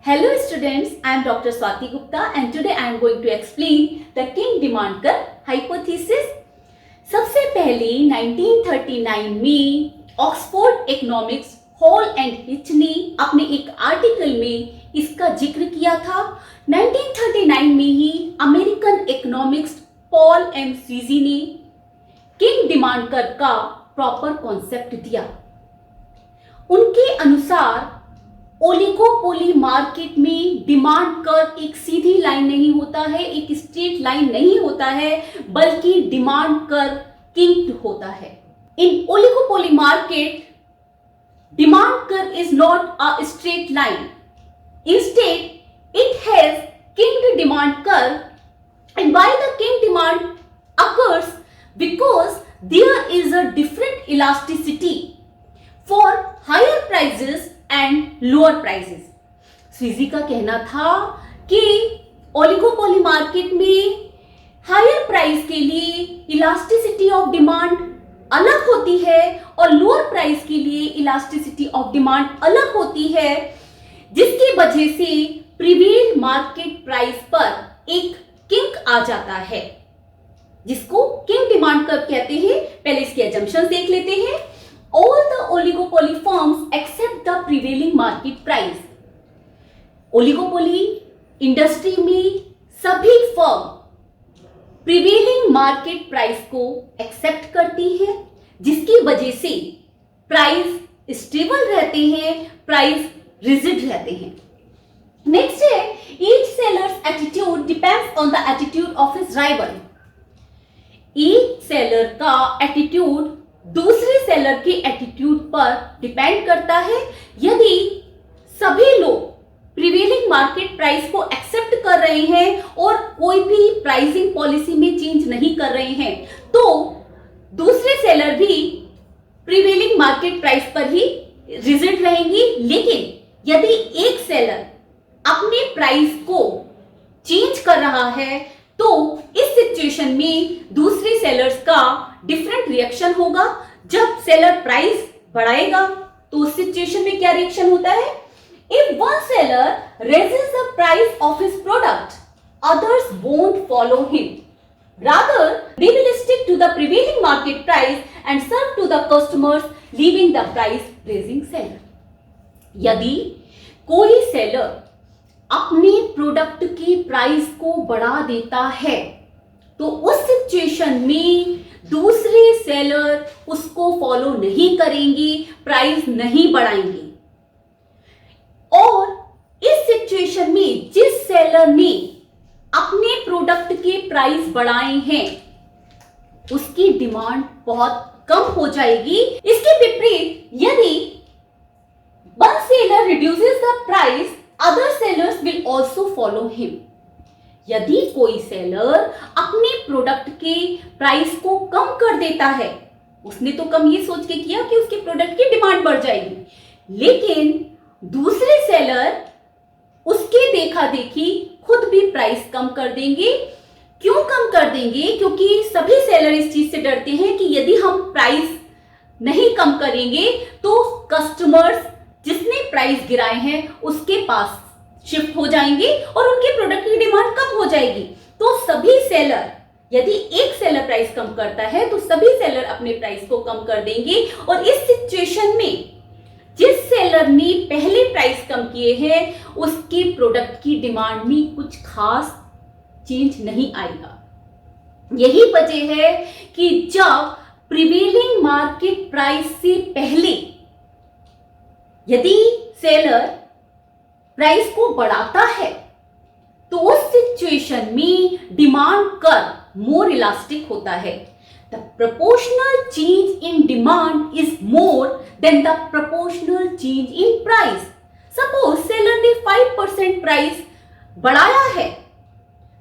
Hello students, I am Dr. Swati Gupta and today I am going to explain the King demand curve hypothesis. सबसे पहले 1939 में Oxford economics hall and hitch ने अपने एक article में इसका जिक्र किया था। 1939 में ही American economics Paul M Sweezy ने किंग डिमांड कर्व का प्रॉपर कॉन्सेप्ट दिया। उनके अनुसार ओलिगोपोली मार्केट में डिमांड कर्व एक सीधी लाइन नहीं होता है, एक स्ट्रेट लाइन नहीं होता है, बल्कि डिमांड कर्व किंक्ड होता है। In oligopoly market demand curve is not a straight line, instead it has kinked demand curve and why the kinked demand occurs because there is a different elasticity for higher prices and lower prices. CG का कहना था कि oligopoly market में higher price के लिए elasticity of demand अलग होती है और लोअर प्राइस के लिए इलास्टिसिटी ऑफ डिमांड अलग होती है, जिसकी वजह से प्रीवेल मार्केट प्राइस पर एक किंक आ जाता है, जिसको किंग डिमांड कर्व कहते हैं। पहले इसके असम्पशंस देख लेते हैं। All the oligopoly firms accept the prevailing market price. Oligopoly industry में सभी फर्म प्रिवेलिंग मार्केट प्राइस को एक्सेप्ट करती है, जिसकी वजह से प्राइस स्टेबल रहते हैं, प्राइस रिजिड रहते हैं। नेक्स्ट है each sellers attitude depends on the attitude of his rival. Each seller का एटीट्यूड दूसरे सेलर के एटीट्यूड पर डिपेंड करता है। यदि सभी लोग प्रिवेलिंग मार्केट प्राइस को एक्सेप्ट कर रहे हैं और कोई भी प्राइसिंग पॉलिसी में चेंज नहीं कर रहे हैं, तो दूसरे सेलर भी प्रिवेलिंग मार्केट प्राइस पर ही रिजिड रहेंगी। लेकिन यदि एक सेलर अपने प्राइस को चेंज कर रहा है, तो इस सिचुएशन में दूसरे सेलर्स का डिफरेंट रिएक्शन होगा। जब सेलर प्राइस बढ़ाएगा तो उस सिचुएशन में क्या रिएक्शन होता है? If one seller raises the price of his product, others won't follow him, rather they will stick to the prevailing market price and serve to the customers, leaving the price raising seller. यदि कोई seller अपने product की price को बढ़ा देता है, तो उस सिचुएशन में दूसरे सेलर उसको फॉलो नहीं करेंगे, प्राइस नहीं बढ़ाएंगे। और इस सिचुएशन में जिस सेलर ने अपने प्रोडक्ट के प्राइस बढ़ाए हैं, उसकी डिमांड बहुत कम हो जाएगी। इसके विपरीत यदि one seller reduces the price, other sellers will also follow him. यदि कोई सेलर अपने प्रोडक्ट के प्राइस को कम कर देता है, उसने तो कम ये सोच के किया कि उसके प्रोडक्ट की डिमांड बढ़ जाएगी, लेकिन दूसरे सेलर उसके देखा देखी खुद भी प्राइस कम कर देंगे। क्यों कम कर देंगे? क्योंकि सभी सेलर इस चीज से डरते हैं कि यदि हम प्राइस नहीं कम करेंगे तो कस्टमर्स जिसने प्राइस गिराए हैं उसके पास शिफ्ट हो जाएंगे और उनके प्रोडक्ट की डिमांड कम हो जाएगी। तो सभी सेलर, यदि एक सेलर प्राइस कम करता है तो सभी सेलर अपने प्राइस को कम कर देंगे, और इस सिचुएशन में जिस सेलर ने पहले प्राइस कम किए हैं उसके प्रोडक्ट की डिमांड में कुछ खास चेंज नहीं आएगा। यही वजह है कि जब प्रिवेलिंग मार्केट प्राइस से पहले यदि सेलर प्राइस को बढ़ाता है, तो उस सिचुएशन में डिमांड कर्व मोर इलास्टिक होता है। The proportional change in demand is more than the proportional change in price. Suppose seller ने 5% प्राइस बढ़ाया है,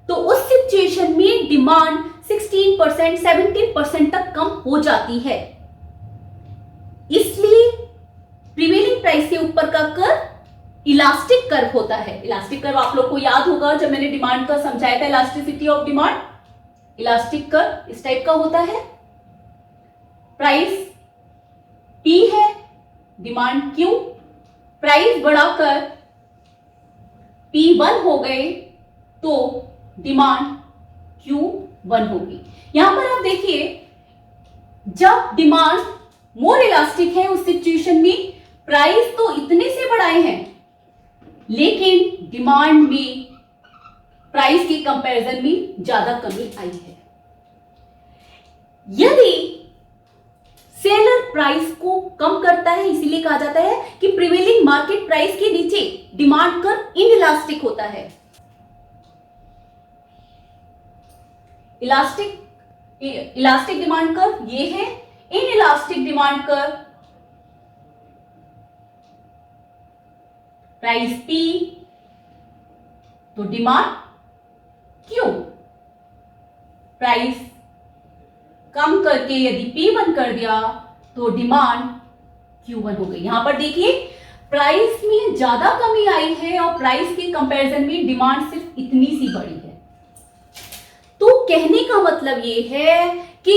तो उस सिचुएशन में डिमांड 16%, 17% तक कम हो जाती है। इसलिए प्रिवेलिंग प्राइस से ऊपर का कर्व इलास्टिक कर्व होता है। इलास्टिक कर्व आप लोग को याद होगा, जब मैंने डिमांड का समझाया था, elasticity of demand, elastic curve इस टाइप का होता है। प्राइस P है, डिमांड Q, प्राइस बढ़ाकर P1 हो गए तो डिमांड Q1 होगी। यहां पर आप देखिए, जब डिमांड मोर इलास्टिक है उस सिचुएशन में प्राइस तो इतने से बढ़ाए हैं, लेकिन डिमांड में प्राइस के कंपैरिजन में ज्यादा कमी आई है। यदि सेलर प्राइस को कम करता है, इसीलिए कहा जाता है कि प्रिवेलिंग मार्केट प्राइस के नीचे डिमांड कर्व इनइलास्टिक होता है। इलास्टिक डिमांड कर्व ये है, inelastic demand curve price P तो डिमांड Q। प्राइस कम करके यदि P1 कर दिया तो डिमांड Q1 हो गई। यहां पर देखिए, प्राइस में ज्यादा कमी आई है और प्राइस के कंपैरिजन में डिमांड सिर्फ इतनी सी बढ़ी है। तो कहने का मतलब ये है कि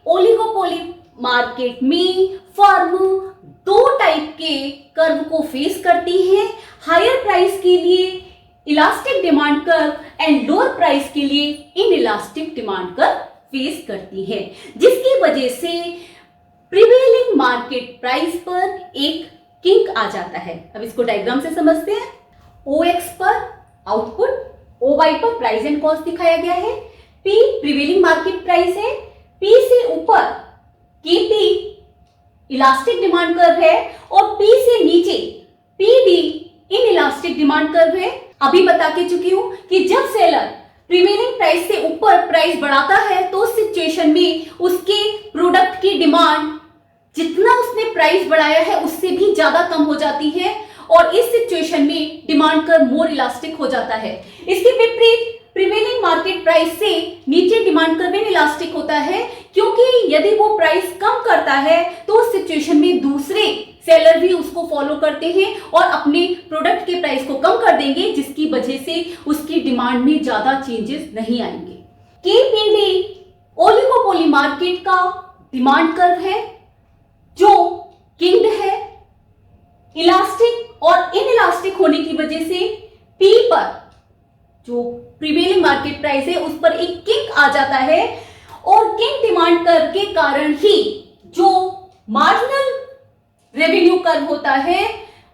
ओलिगोपोली मार्केट में फर्म दो टाइप के कर्व को फेस करती है, हायर प्राइस के लिए elastic demand curve and lower price के लिए इनइलास्टिक डिमांड कर्व फेस करती है, जिसकी वजह से प्रिवेलिंग मार्केट प्राइस पर एक किंक आ जाता है। अब इसको डायग्राम से समझते हैं। OX पर आउटपुट, OY पर प्राइस एंड कॉस्ट दिखाया गया है। P प्रिवेलिंग मार्केट प्राइस है, P से ऊपर KP इलास्टिक डिमांड कर्व है और P से नीचे PD इनइलास्टिक डिमांड कर्व है। अभी बता के चुकी हूं कि जब सेलर प्रीवेलिंग प्राइस से ऊपर प्राइस बढ़ाता है तो उस सिचुएशन में उसके प्रोडक्ट की डिमांड जितना उसने प्राइस बढ़ाया है उससे भी ज्यादा कम हो जाती है और इस सिचुएशन में डिमांड कर्व मोर इलास्टिक हो जाता है। इसके विपरीत प्रीवेलिंग मार्केट प्राइस से नीचे डिमांड कर्व इनइलास्टिक होता है, क्योंकि यदि वो प्राइस कम करता है तो उस सिचुएशन में दूसरे सेलर भी उसको फॉलो करते हैं और अपने प्रोडक्ट के प्राइस को कम कर देंगे, जिसकी वजह से उसकी डिमांड में ज्यादा चेंजेस नहीं आएंगे। केपीडी ओलिगोपोली मार्केट का डिमांड कर्व है जो किंग्ड है। इलास्टिक और इनइलास्टिक होने की वजह से P पर जो प्रीवेलिंग मार्केट प्राइस है उस पर एक किंग आ जाता है और किंग डिमांड कर्व के कारण ही जो मार्जिनल रेवेन्यू कर्व होता है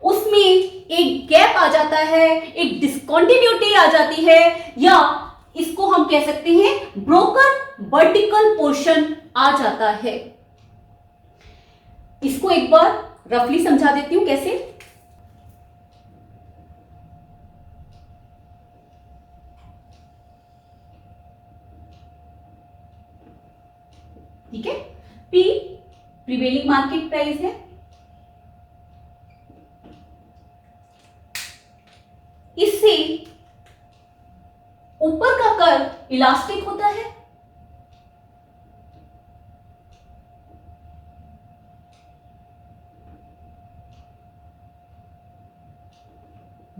उसमें एक गैप आ जाता है, एक डिसकंटिन्यूटी आ जाती है, या इसको हम कह सकते हैं ब्रोकन वर्टिकल पोर्शन आ जाता है। इसको एक बार रफली समझा देती हूं कैसे। ठीक है, P प्रीवेलिंग मार्केट प्राइस है, इससे ऊपर का कर्व इलास्टिक होता है,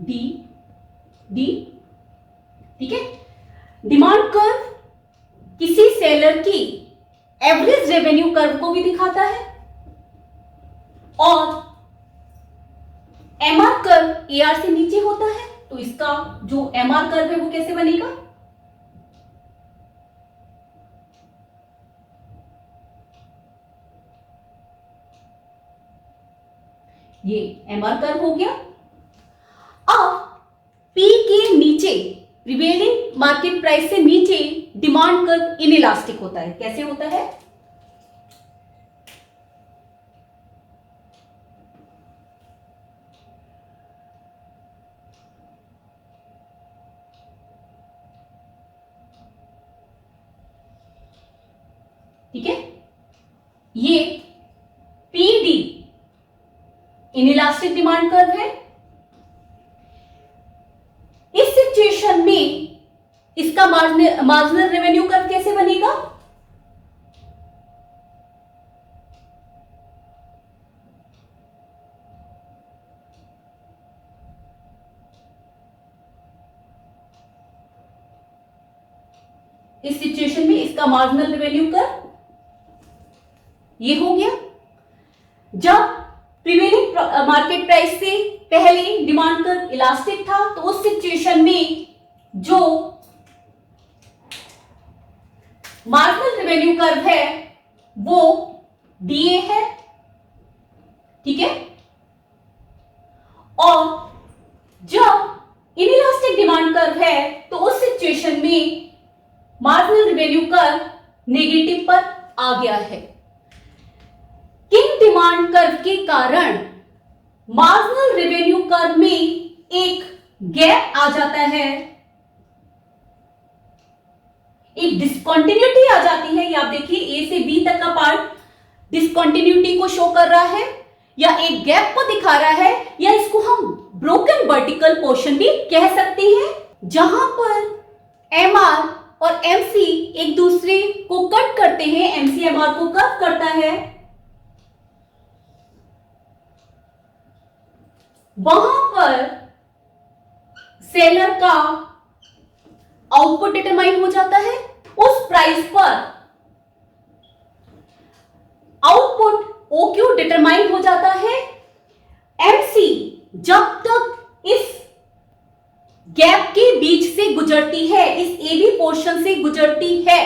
डी डी। ठीक है, डिमांड कर्व किसी सेलर की एवरेज रेवेन्यू कर्व को भी दिखाता है और एमआर कर्व एआर से नीचे होता है, तो इसका जो एमआर कर्व है वो कैसे बनेगा, ये एमआर कर्व हो गया। अब P के नीचे प्रिवेलिंग मार्केट प्राइस से नीचे डिमांड कर्व इनइलास्टिक होता है। कैसे होता है, ठीक है, ये PD इनइलास्टिक डिमांड कर्व है। इस सिचुएशन में इसका मार्जिनल रेवेन्यू कर्व कैसे बनेगा, इस सिचुएशन में इसका मार्जिनल रेवेन्यू कर्व ये हो गया। जब प्रीवेलिंग मार्केट प्राइस से पहले डिमांड कर्व इलास्टिक था, तो उस सिचुएशन में जो मार्जिनल रेवेन्यू कर्व है वो डीए है, ठीक है। और जब इनइलास्टिक डिमांड कर्व है तो उस सिचुएशन में मार्जिनल रेवेन्यू कर्व नेगेटिव पर आ गया है। किंग डिमांड कर्व के कारण मार्जिनल रेवेन्यू कर्व में एक गैप आ जाता है, एक डिसकंटिन्यूटी आ जाती है। ये आप देखिए ए से बी तक का पार्ट डिसकंटिन्यूटी को शो कर रहा है या एक गैप को दिखा रहा है, या इसको हम ब्रोकन वर्टिकल पोर्शन भी कह सकते हैं, जहां पर एमआर और एमसी एक दूसरे को कट करते हैं। एमसी एमआर को कट करता है, वहां पर सेलर का आउटपुट डिटरमाइन हो जाता है। उस प्राइस पर आउटपुट ओक्यू डिटरमाइन हो जाता है। एमसी जब तक इस गैप के बीच से गुजरती है, इस एबी पोर्शन से गुजरती है,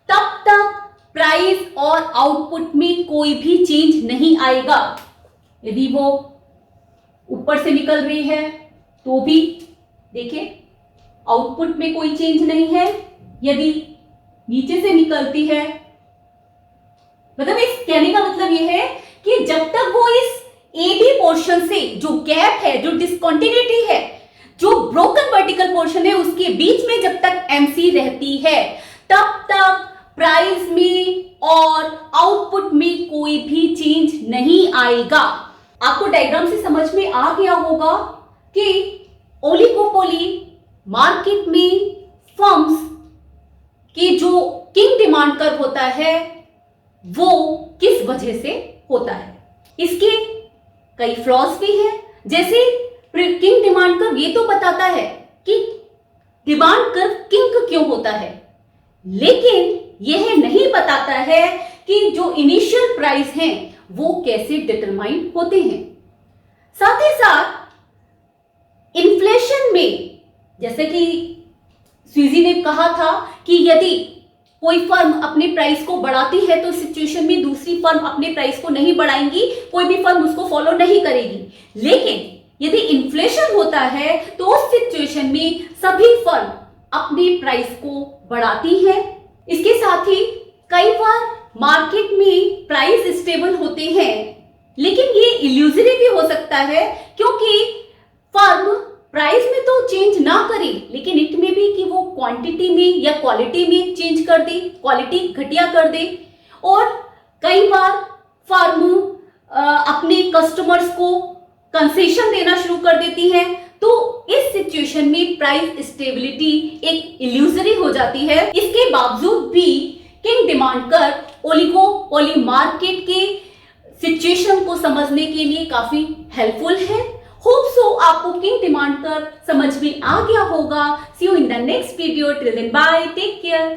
तब तक प्राइस और आउटपुट में कोई भी चेंज नहीं आएगा। यदि वो ऊपर से निकल रही है तो भी देखिए आउटपुट में कोई चेंज नहीं है, यदि नीचे से निकलती है, मतलब इस कहने का मतलब यह है कि जब तक वो इस ए बी पोर्शन से जो गैप है, जो डिसकंटिन्यूटी है, जो ब्रोकन वर्टिकल पोर्शन है, उसके बीच में जब तक एमसी रहती है, तब तक प्राइस में और आउटपुट में कोई भी चेंज नहीं आएगा। आपको डायग्राम से समझ में आ गया होगा कि ओलिगोपोली मार्केट में फर्म्स की जो किंग डिमांड कर्व होता है वो किस वजह से होता है। इसके कई फ्लॉज भी हैं, जैसे किंग डिमांड कर्व ये तो बताता है कि डिमांड कर्व किंग क्यों होता है, लेकिन यह नहीं बताता है कि जो इनिशियल प्राइस हैं वो कैसे डिटरमाइन होते हैं। साथ ही साथ इन्फ्लेशन में, जैसे कि स्वीजी ने कहा था कि यदि कोई फर्म अपने प्राइस को बढ़ाती है तो सिचुएशन में दूसरी फर्म अपने प्राइस को नहीं बढ़ाएंगी, कोई भी फर्म उसको फॉलो नहीं करेगी। लेकिन यदि इन्फ्लेशन होता है तो उस सिचुएशन में सभी फर्म अपने प्राइस को बढ़ाती है। इसके साथ ही कई बार मार्केट में प्राइस स्टेबल होते हैं, लेकिन ये इल्यूजरी भी हो सकता है, क्योंकि फर्म प्राइस में तो चेंज ना करे, लेकिन इट में भी कि वो क्वांटिटी में या क्वालिटी में चेंज कर दे, क्वालिटी घटिया कर दे। और कई बार फर्म अपने कस्टमर्स को कंसेशन देना शुरू कर देती है, तो इस सिचुएशन में प्राइस स्टेबिलिटी एक इल्यूजरी हो जाती है। इसके बावजूद भी king demand curve oligopoly market के सिचुएशन को समझने के लिए काफी हेल्पफुल है। होप सो आपको किंग डिमांड कर्व समझ में आ गया होगा। See you in the next video. Till then bye, take care.